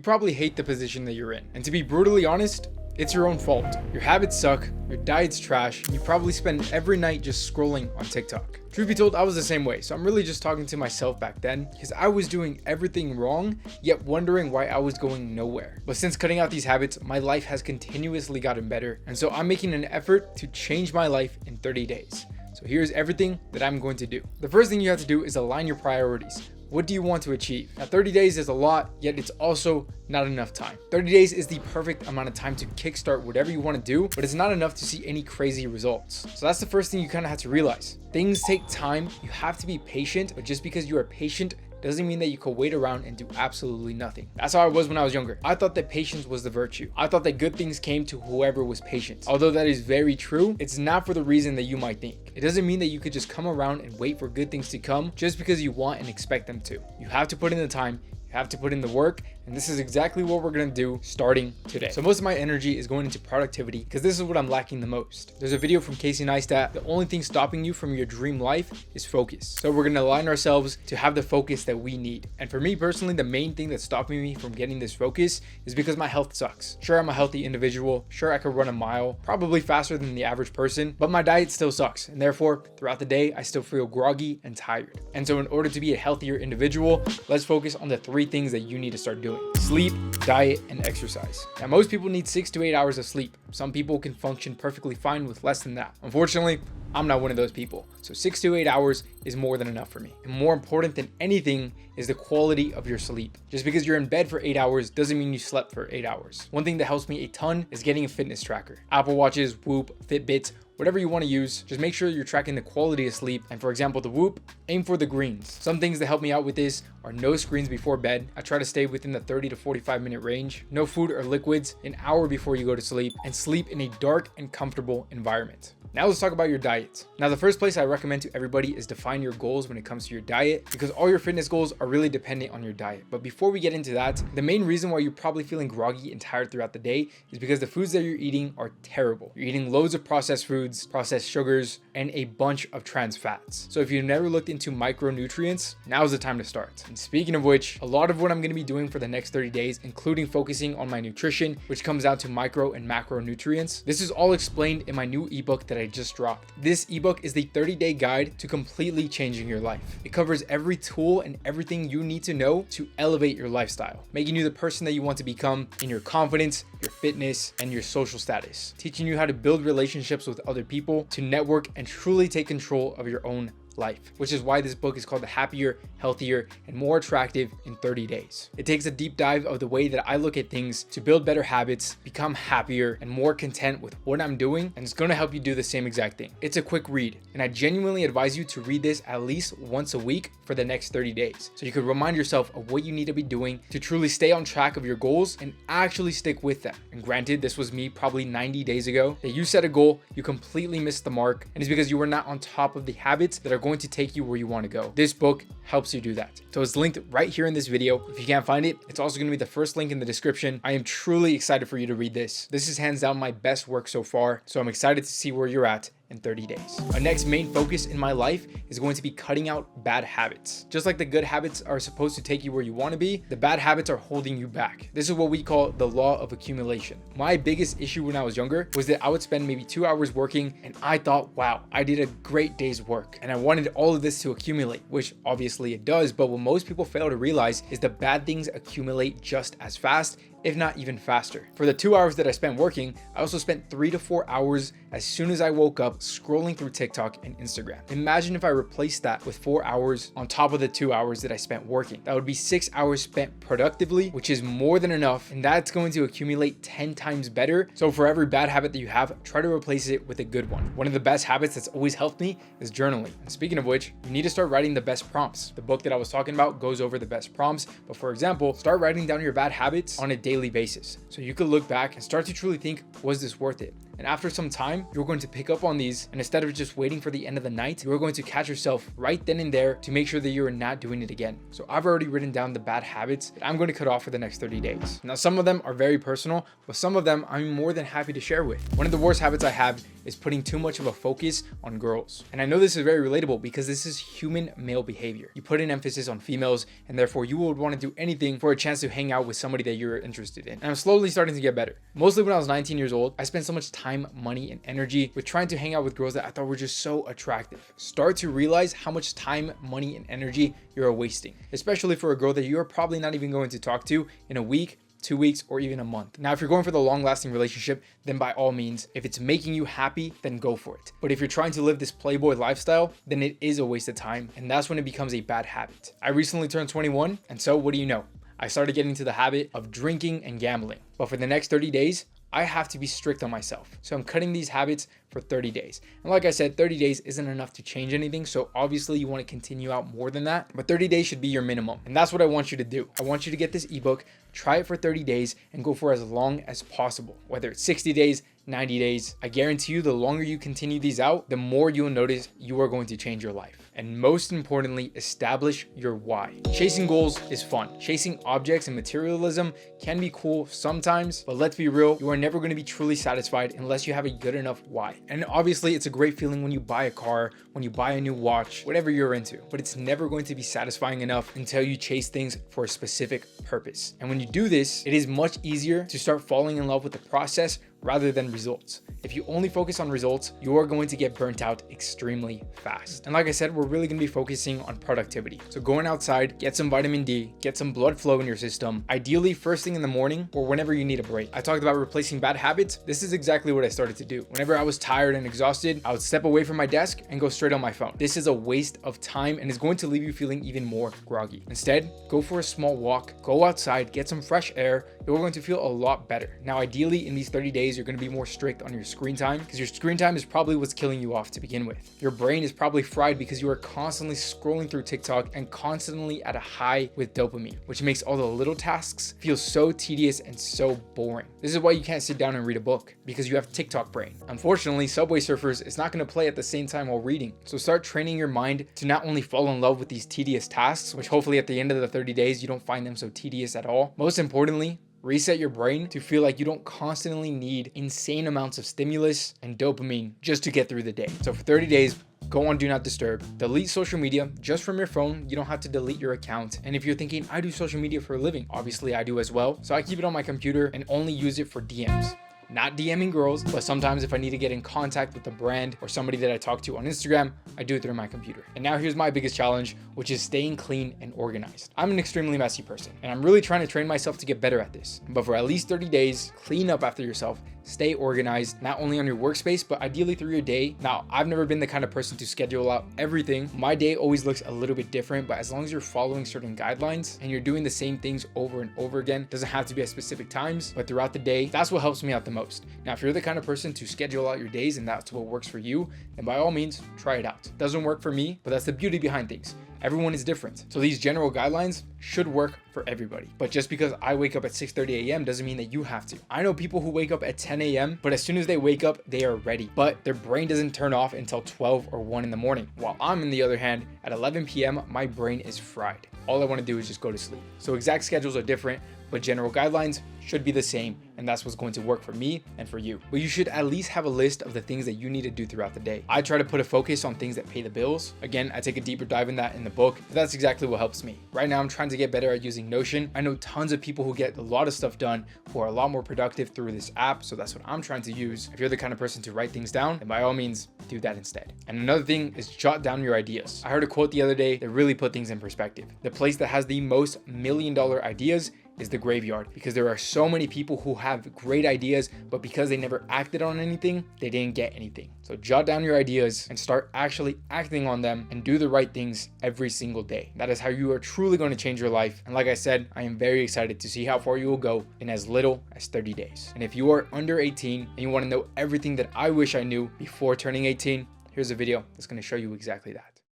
probably hate the position that you're in. And to be brutally honest, it's your own fault. Your habits suck, your diet's trash, and you probably spend every night just scrolling on TikTok. Truth be told, I was the same way, so I'm really just talking to myself back then because I was doing everything wrong, yet wondering why I was going nowhere. But since cutting out these habits, my life has continuously gotten better, and so I'm making an effort to change my life in 30 days. So here's everything that I'm going to do. The first thing you have to do is align your priorities. What do you want to achieve? Now, 30 days is a lot, yet it's also not enough time. 30 days is the perfect amount of time to kickstart whatever you want to do, but it's not enough to see any crazy results. So that's the first thing you kind of have to realize. Things take time. You have to be patient, but just because you are patient doesn't mean that you could wait around and do absolutely nothing. That's how I was when I was younger. I thought that patience was the virtue. I thought that good things came to whoever was patient. Although that is very true, it's not for the reason that you might think. It doesn't mean that you could just come around and wait for good things to come just because you want and expect them to. You have to put in the time, you have to put in the work, and this is exactly what we're gonna do starting today. So most of my energy is going into productivity because this is what I'm lacking the most. There's a video from Casey Neistat. The only thing stopping you from your dream life is focus. So we're gonna align ourselves to have the focus that we need. And for me personally, the main thing that's stopping me from getting this focus is because my health sucks. Sure, I'm a healthy individual. Sure, I could run a mile, probably faster than the average person, but my diet still sucks. And therefore, throughout the day, I still feel groggy and tired. And so in order to be a healthier individual, let's focus on the 3 things that you need to start doing: sleep, diet, and exercise. Now, most people need 6 to 8 hours of sleep. Some people can function perfectly fine with less than that. Unfortunately, I'm not one of those people. So 6 to 8 hours is more than enough for me. And more important than anything is the quality of your sleep. Just because you're in bed for 8 hours doesn't mean you slept for 8 hours. One thing that helps me a ton is getting a fitness tracker. Apple Watches, Whoop, Fitbits, whatever you want to use, just make sure you're tracking the quality of sleep. And for example, the Whoop, aim for the greens. Some things that help me out with this are no screens before bed. I try to stay within the 30 to 45 minute range. No food or liquids an hour before you go to sleep, and sleep in a dark and comfortable environment. Now let's talk about your diet. Now, the first place I recommend to everybody is define your goals when it comes to your diet, because all your fitness goals are really dependent on your diet. But before we get into that, the main reason why you're probably feeling groggy and tired throughout the day is because the foods that you're eating are terrible. You're eating loads of processed foods, processed sugars, and a bunch of trans fats. So if you've never looked into micronutrients, now's the time to start. And speaking of which, a lot of what I'm going to be doing for the next 30 days, including focusing on my nutrition, which comes out to micro and macronutrients. This is all explained in my new ebook that I just dropped. This ebook is the 30-day guide to completely changing your life. It covers every tool and everything you need to know to elevate your lifestyle, making you the person that you want to become in your confidence, your fitness, and your social status, teaching you how to build relationships with other people, to network and truly take control of your own life, which is why this book is called The Happier, Healthier, and More Attractive in 30 Days. It takes a deep dive of the way that I look at things to build better habits, become happier, and more content with what I'm doing, and it's going to help you do the same exact thing. It's a quick read, and I genuinely advise you to read this at least once a week for the next 30 days, so you can remind yourself of what you need to be doing to truly stay on track of your goals and actually stick with them. And granted, this was me probably 90 days ago, that you set a goal, you completely missed the mark, and it's because you were not on top of the habits that are going to take you where you want to go. This book helps you do that. So it's linked right here in this video. If you can't find it, it's also going to be the first link in the description. I am truly excited for you to read this. This is hands down my best work so far, so I'm excited to see where you're at in 30 days. Our next main focus in my life is going to be cutting out bad habits. Just like the good habits are supposed to take you where you want to be, the bad habits are holding you back. This is what we call the law of accumulation. My biggest issue when I was younger was that I would spend maybe 2 hours working and I thought, wow, I did a great day's work. And I wanted all of this to accumulate, which obviously it does. But what most people fail to realize is the bad things accumulate just as fast, if not even faster. For the 2 hours that I spent working, I also spent 3 to 4 hours as soon as I woke up scrolling through TikTok and Instagram. Imagine if I replaced that with 4 hours on top of the 2 hours that I spent working. That would be 6 hours spent productively, which is more than enough, and that's going to accumulate 10 times better. So for every bad habit that you have, try to replace it with a good one. One of the best habits that's always helped me is journaling. And speaking of which, you need to start writing the best prompts. The book that I was talking about goes over the best prompts, but for example, start writing down your bad habits on a daily basis. So you could look back and start to truly think, was this worth it? And after some time, you're going to pick up on these, and instead of just waiting for the end of the night, you're going to catch yourself right then and there to make sure that you're not doing it again. So I've already written down the bad habits that I'm going to cut off for the next 30 days. Now, some of them are very personal, but some of them I'm more than happy to share with. One of the worst habits I have is putting too much of a focus on girls. And I know this is very relatable because this is human male behavior. You put an emphasis on females, and therefore you would want to do anything for a chance to hang out with somebody that you're interested in. And I'm slowly starting to get better. Mostly when I was 19 years old, I spent so much time, money, and energy with trying to hang out with girls that I thought were just so attractive. Start to realize how much time, money, and energy you're wasting, especially for a girl that you're probably not even going to talk to in a week, 2 weeks, or even a month. Now, if you're going for the long-lasting relationship, then by all means, if it's making you happy, then go for it. But if you're trying to live this playboy lifestyle, then it is a waste of time, and that's when it becomes a bad habit. I recently turned 21, and so what do you know? I started getting into the habit of drinking and gambling. But for the next 30 days, I have to be strict on myself. So I'm cutting these habits for 30 days. And like I said, 30 days isn't enough to change anything. So obviously you want to continue out more than that, but 30 days should be your minimum. And that's what I want you to do. I want you to get this ebook, try it for 30 days and go for as long as possible, whether it's 60 days, 90 days. I guarantee you the longer you continue these out, the more you'll notice you are going to change your life. And most importantly, establish your why. Chasing goals is fun. Chasing objects and materialism can be cool sometimes, but let's be real, you are never going to be truly satisfied unless you have a good enough why. And obviously it's a great feeling when you buy a car, when you buy a new watch, whatever you're into, but it's never going to be satisfying enough until you chase things for a specific purpose. And when you do this, it is much easier to start falling in love with the process rather than results. If you only focus on results, you are going to get burnt out extremely fast. And like I said, we're really going to be focusing on productivity. So going outside, get some vitamin D, get some blood flow in your system, ideally first thing in the morning or whenever you need a break. I talked about replacing bad habits. This is exactly what I started to do. Whenever I was tired and exhausted, I would step away from my desk and go straight on my phone. This is a waste of time and is going to leave you feeling even more groggy. Instead, go for a small walk, go outside, get some fresh air. You're going to feel a lot better. Now, ideally in these 30 days, you're going to be more strict on your screen time because your screen time is probably what's killing you off to begin with. Your brain is probably fried because you are constantly scrolling through TikTok and constantly at a high with dopamine, which makes all the little tasks feel so tedious and so boring. This is why you can't sit down and read a book, because you have TikTok brain. Unfortunately, Subway Surfers is not going to play at the same time while reading. So start training your mind to not only fall in love with these tedious tasks, which hopefully at the end of the 30 days, you don't find them so tedious at all. Most importantly, reset your brain to feel like you don't constantly need insane amounts of stimulus and dopamine just to get through the day. So for 30 days, go on Do Not Disturb, delete social media just from your phone. You don't have to delete your account. And if you're thinking, I do social media for a living, obviously I do as well. So I keep it on my computer and only use it for DMs. Not DMing girls, but sometimes if I need to get in contact with a brand or somebody that I talk to on Instagram, I do it through my computer. And now here's my biggest challenge, which is staying clean and organized. I'm an extremely messy person, and I'm really trying to train myself to get better at this. But for at least 30 days, clean up after yourself, stay organized, not only on your workspace, but ideally through your day. Now, I've never been the kind of person to schedule out everything. My day always looks a little bit different, but as long as you're following certain guidelines and you're doing the same things over and over again, doesn't have to be at specific times, but throughout the day, that's what helps me out the most. Now, if you're the kind of person to schedule out your days and that's what works for you, then by all means, try it out. Doesn't work for me, but that's the beauty behind things. Everyone is different. So these general guidelines should work for everybody. But just because I wake up at 6:30 a.m. doesn't mean that you have to. I know people who wake up at 10 a.m., but as soon as they wake up, they are ready. But their brain doesn't turn off until 12 or 1 in the morning. While I'm, on the other hand, at 11 p.m., my brain is fried. All I want to do is just go to sleep. So exact schedules are different, but general guidelines should be the same, and that's what's going to work for me and for you. But you should at least have a list of the things that you need to do throughout the day. I try to put a focus on things that pay the bills. Again, I take a deeper dive in that in the book, but that's exactly what helps me. Right now, I'm trying to get better at using Notion. I know tons of people who get a lot of stuff done, who are a lot more productive through this app, so that's what I'm trying to use. If you're the kind of person to write things down, then by all means, do that instead. And another thing is jot down your ideas. I heard a quote the other day that really put things in perspective. The place that has the most $1 million ideas is the graveyard, because there are so many people who have great ideas, but because they never acted on anything, they didn't get anything. So jot down your ideas and start actually acting on them and do the right things every single day. That is how you are truly going to change your life. And like I said, I am very excited to see how far you will go in as little as 30 days. And if you are under 18 and you want to know everything that I wish I knew before turning 18, here's a video that's going to show you exactly that.